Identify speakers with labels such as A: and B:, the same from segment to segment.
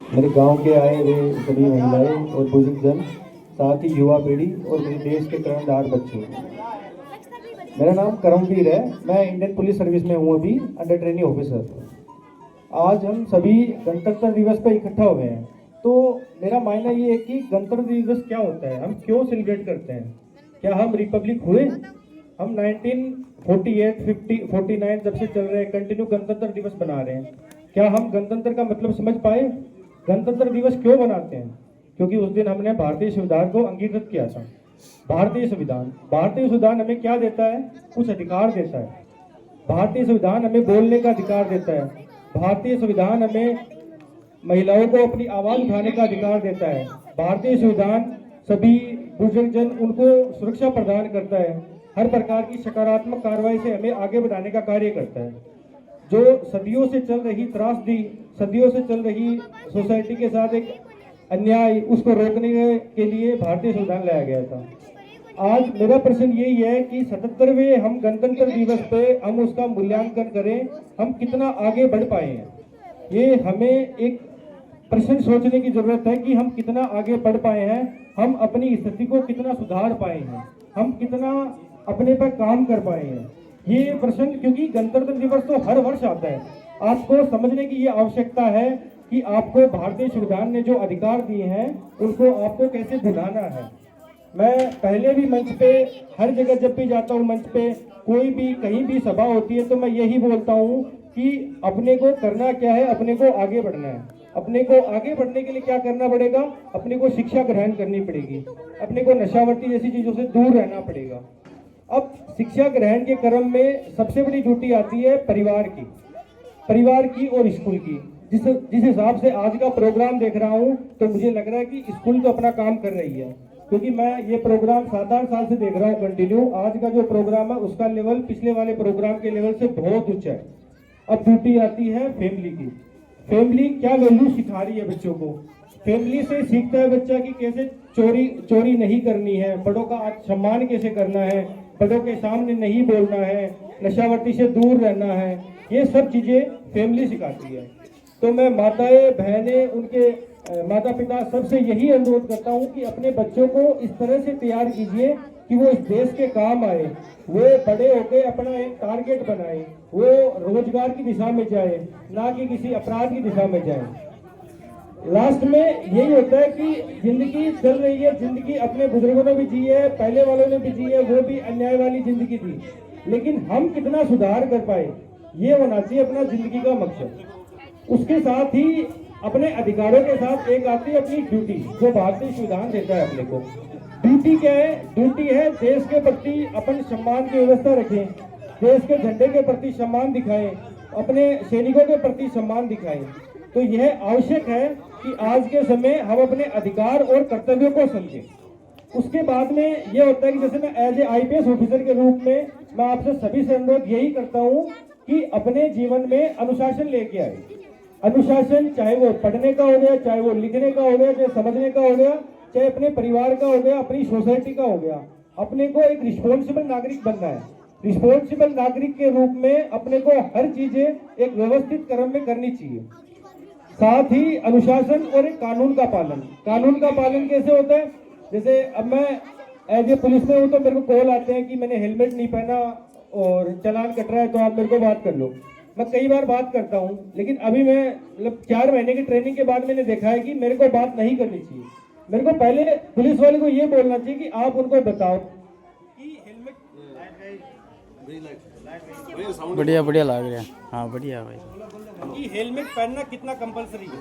A: मेरे गांव के आए हुए सभी महिलाएं और बुजुर्गजन, साथ ही युवा पीढ़ी और मेरे देश के कर्णधार बच्चे। मेरा नाम करमवीर है। मैं इंडियन पुलिस सर्विस में हूँ अभी, अंडर ट्रेनिंग ऑफिसर। आज हम सभी गणतंत्र दिवस पर इकट्ठा हुए हैं। तो मेरा मानना ये है कि गणतंत्र दिवस क्या होता है, हम क्यों सेलिब्रेट करते हैं। क्या हम रिपब्लिक हुए? हम 1948, 50, 49 जब से चल रहे हैं, कंटिन्यू गणतंत्र दिवस बना रहे हैं। क्या हम गणतंत्र का मतलब समझ पाए? गणतंत्र दिवस क्यों मनाते हैं? क्योंकि उस दिन हमने भारतीय संविधान को अंगीकृत किया था। भारतीय संविधान हमें क्या देता है? कुछ अधिकार देता है। भारतीय संविधान हमें बोलने का अधिकार देता है। भारतीय संविधान हमें महिलाओं को अपनी आवाज उठाने का अधिकार देता है। भारतीय संविधान सभी बुजुर्गजन उनको सुरक्षा प्रदान करता है। हर प्रकार की सकारात्मक कार्रवाई से हमें आगे बढ़ाने का कार्य करता है। जो सदियों से चल रही त्रासदी, सदियों से चल रही सोसाइटी के साथ एक अन्याय, उसको रोकने के लिए भारतीय संविधान लाया गया था। आज मेरा प्रश्न यही है कि 77वें हम गणतंत्र दिवस पे हम उसका मूल्यांकन करें, हम कितना आगे बढ़ पाए हैं। ये हमें एक प्रश्न सोचने की जरूरत है कि हम कितना आगे बढ़ पाए हैं, हम अपनी स्थिति को कितना सुधार पाए हैं, हम कितना अपने पर काम कर पाए हैं। ये प्रश्न, क्योंकि गणतंत्र दिवस तो हर वर्ष आता है, आपको समझने की ये आवश्यकता है कि आपको भारतीय संविधान ने जो अधिकार दिए हैं उनको आपको कैसे भुलाना है। मैं पहले भी मंच पे, हर जगह जब भी जाता हूँ मंच पे, कोई भी कहीं भी सभा होती है तो मैं यही बोलता हूँ कि अपने को करना क्या है, अपने को आगे बढ़ना है। अपने को आगे बढ़ने के लिए क्या करना पड़ेगा? अपने को शिक्षा ग्रहण करनी पड़ेगी, अपने को नशावर्ती जैसी चीजों से दूर रहना पड़ेगा। अब शिक्षा ग्रहण के क्रम में सबसे बड़ी ड्यूटी आती है परिवार की और स्कूल की। जिस हिसाब से आज का प्रोग्राम देख रहा हूँ तो मुझे लग रहा है कि स्कूल तो अपना काम कर रही है, क्योंकि मैं ये प्रोग्राम 7-8 साल से देख रहा हूँ कंटिन्यू। आज का जो प्रोग्राम है उसका लेवल पिछले वाले प्रोग्राम के लेवल से बहुत उच्च है। अब ड्यूटी आती है फैमिली की। फैमिली क्या वैल्यू सिखा रही है बच्चों को? फैमिली से सीखता है बच्चा कि कैसे चोरी नहीं करनी है, बड़ों का सम्मान कैसे करना है, बड़ों के सामने नहीं बोलना है, नशावर्ती से दूर रहना है। ये सब चीजें फैमिली सिखाती है। तो मैं माताएं, बहनें, उनके माता पिता सबसे यही अनुरोध करता हूँ कि अपने बच्चों को इस तरह से तैयार कीजिए कि वो इस देश के काम आए, वो बड़े होकर अपना एक टारगेट बनाए, वो रोजगार की दिशा में जाए, ना कि किसी अपराध की दिशा में जाए। लास्ट में यही होता है कि जिंदगी चल रही है, जिंदगी अपने बुजुर्गों ने भी जी है, पहले वालों ने भी जी है, वो भी अन्याय वाली जिंदगी थी, लेकिन हम कितना सुधार कर पाए, ये होना चाहिए अपना जिंदगी का मकसद। उसके साथ ही अपने अधिकारों के साथ एक आती है अपनी ड्यूटी, जो भारतीय संविधान देता है अपने को। ड्यूटी क्या है? ड्यूटी है देश के प्रति अपन सम्मान की व्यवस्था रखें, देश के झंडे के प्रति सम्मान दिखाएं, अपने सैनिकों के प्रति सम्मान दिखाएं। तो यह आवश्यक है कि आज के समय हम अपने अधिकार और कर्तव्यों को समझें। उसके बाद में यह होता है कि जैसे मैं एज ए IPS ऑफिसर के रूप में मैं आपसे सभी से अनुरोध यही करता हूं कि अपने जीवन में अनुशासन लेके आए। अनुशासन चाहे वो पढ़ने का हो गया, चाहे वो लिखने का हो गया, चाहे समझने का हो गया, चाहे अपने परिवार का हो गया, अपनी सोसाइटी का हो गया। अपने को एक रिस्पॉन्सिबल नागरिक बनना है। रिस्पॉन्सिबल नागरिक के रूप में अपने को हर चीजें एक व्यवस्थित क्रम में करनी चाहिए। साथ ही अनुशासन और एक कानून का पालन कैसे होता है? जैसे अब मैं एज ए पुलिस में हूँ तो मेरे को कॉल आते हैं कि मैंने हेलमेट नहीं पहना और चालान कट रहा है, तो आप मेरे को बात कर लो। मैं कई बार बात करता हूँ, लेकिन अभी मैं मतलब 4 महीने की ट्रेनिंग के बाद मैंने देखा है कि मेरे को बात नहीं करनी चाहिए। मेरे को पहले पुलिस वाले को ये बोलना चाहिए कि आप उनको बताओ कि हेलमेट
B: बढ़िया बढ़िया लग रहा है। हाँ बढ़िया भाई।
A: कि हेलमेट पहनना कितना कंपलसरी है,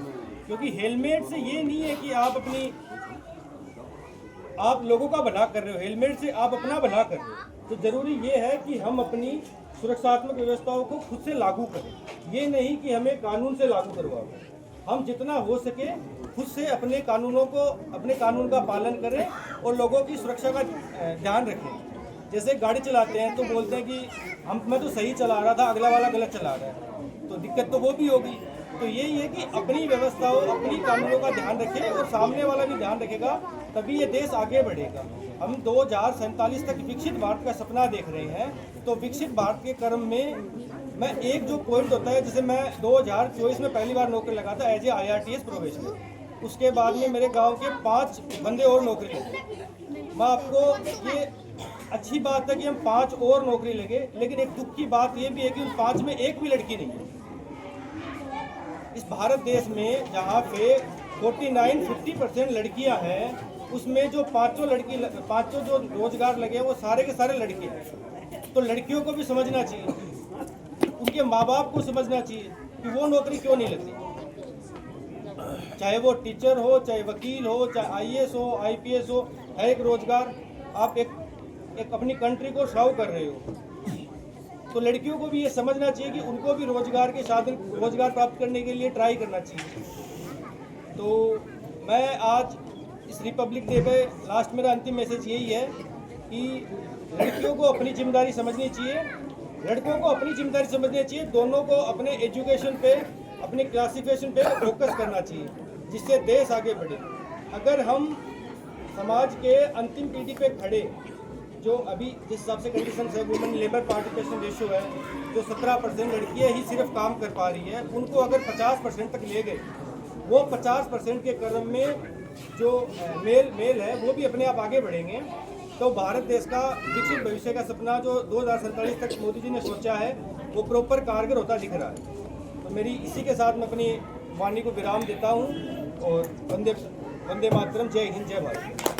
A: क्योंकि हेलमेट से ये नहीं है कि आप लोगों का भला कर रहे हो, हेलमेट से आप अपना भला कर रहे हो। तो जरूरी ये है कि हम अपनी सुरक्षात्मक व्यवस्थाओं को खुद से लागू करें, ये नहीं कि हमें कानून से लागू करवाओ। हम जितना हो सके खुद से अपने कानून का पालन करें और लोगों की सुरक्षा का ध्यान रखें। जैसे गाड़ी चलाते हैं तो बोलते हैं कि मैं तो सही चला रहा था, अगला वाला गलत चला रहा है, तो दिक्कत तो वो भी होगी। तो यही है कि अपनी व्यवस्थाओं, अपनी कानूनों का ध्यान रखें और सामने वाला भी ध्यान रखेगा, तभी ये देश आगे बढ़ेगा। हम 2047 तक विकसित भारत का सपना देख रहे हैं, तो विकसित भारत के क्रम में
C: मैं एक जो पॉइंट होता है, जैसे मैं 2024 में पहली बार नौकरी लगा था एज ए IRTS प्रोबेशनर, उसके बाद में मेरे गांव के 5 बंदे और नौकरी लगे। मैं आपको ये अच्छी बात है कि हम 5 और नौकरी लगे, लेकिन एक दुख की बात ये भी है कि उन 5 में एक भी लड़की नहीं है। इस भारत देश में जहाँ पे 49-50% लड़कियाँ हैं, उसमें जो पाँचों जो रोजगार लगे हैं वो सारे के सारे लड़के हैं। तो लड़कियों को भी समझना चाहिए, उनके माँ बाप को समझना चाहिए कि वो नौकरी क्यों नहीं लगती, चाहे वो टीचर हो, चाहे वकील हो, चाहे IAS हो, IPS हो, है एक रोजगार। आप एक अपनी कंट्री को सर्व कर रहे हो, तो लड़कियों को भी ये समझना चाहिए कि उनको भी रोजगार के साधन, रोजगार प्राप्त करने के लिए ट्राई करना चाहिए। तो मैं आज इस रिपब्लिक डे पे लास्ट मेरा अंतिम मैसेज यही है कि लड़कियों को अपनी जिम्मेदारी समझनी चाहिए, लड़कों को अपनी जिम्मेदारी समझनी चाहिए, दोनों को अपने एजुकेशन पे, अपने क्लासिफिकेशन पे फोकस करना चाहिए, जिससे देश आगे बढ़े। अगर हम समाज के अंतिम पीढ़ी पे खड़े, जो अभी जिस हिसाब से कंडीशन है, वुमेन लेबर पार्टिसिपेशन रेशियो है जो 17% लड़कियाँ ही सिर्फ काम कर पा रही है, उनको अगर 50% तक ले गए, वो 50% के क्रम में जो मेल है वो भी अपने आप आगे बढ़ेंगे, तो भारत देश का विकसित भविष्य का सपना जो 2047 तक मोदी जी ने सोचा है वो प्रॉपर कारगर होता दिख रहा है। तो मेरी इसी के साथ मैं अपनी वाणी को विराम देता हूँ और वंदे मातरम, जय हिंद, जय भारत।